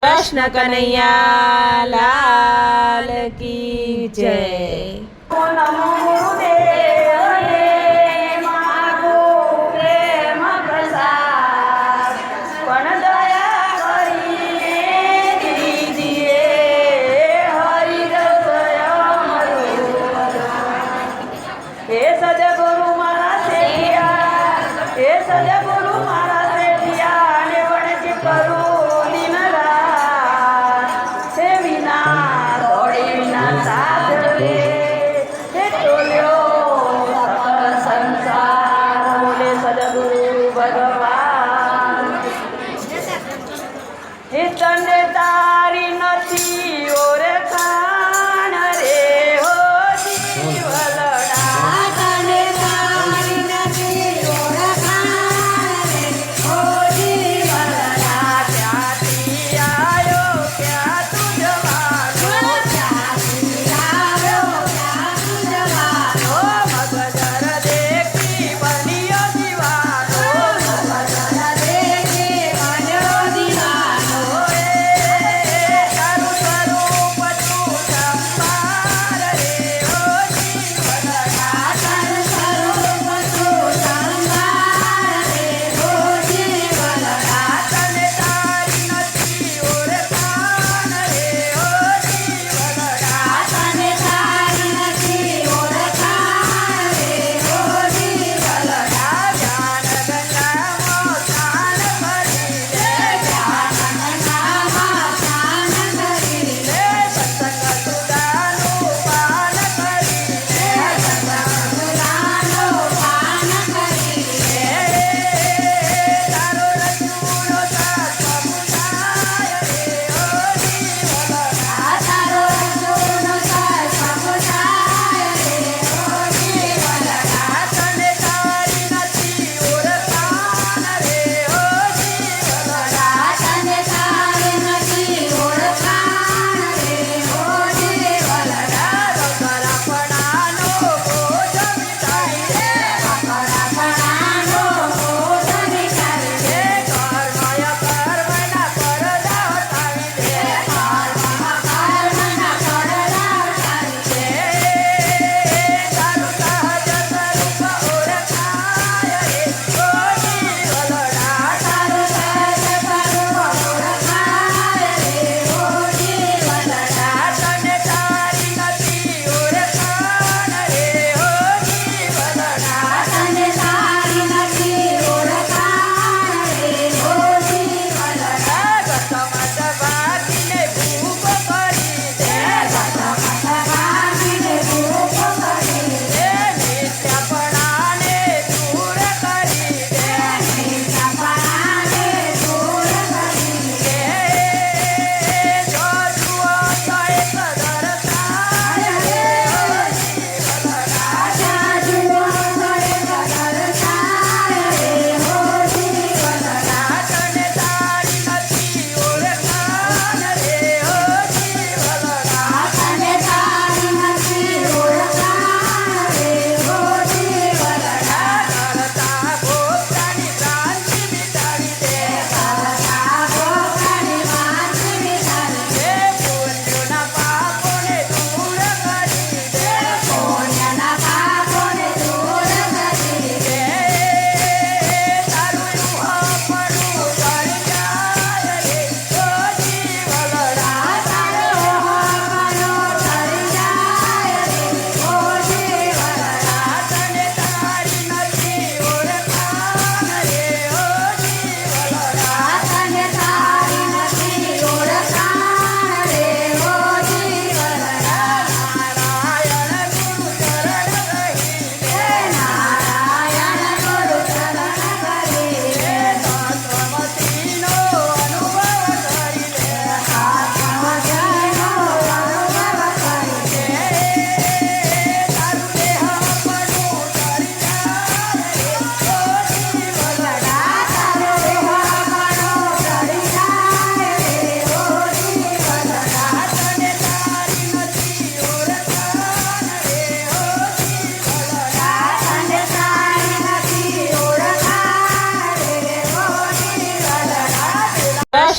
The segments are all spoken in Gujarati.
कृष्ण कन्हैया लाल की जय। नमो गुरुदेवने मागो प्रेम प्रसाद पण दया કરીને દીજીએ હરિ રસય હે સદગુરુ મારા સેઠિયા હે સદગુરુ મારા સેઠિયા ને વણજી કરું દિન રાત હે વિના દોડી વિના સાથ રે હે ટોલ્યો સકળ સંસાર બોલે સદગુરુ ભગવાન હે તને તારી નથી ઓળખાણ રે હો જીવલડા તને તારી નથી ઓળખાણ રે હો જીવલડા ક્યાંથી આયો ક્યાં તું જવાનો ક્યાંથી આવ્યો ક્યાં તું જવાનો મગજર દેખી બન્યો દીવાનો મગજર દેખી બન્યો દીવાનો તારું સ્વરૂપ તું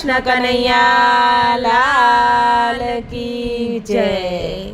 કૃષ્ણ કનૈયા લાલ કી જય.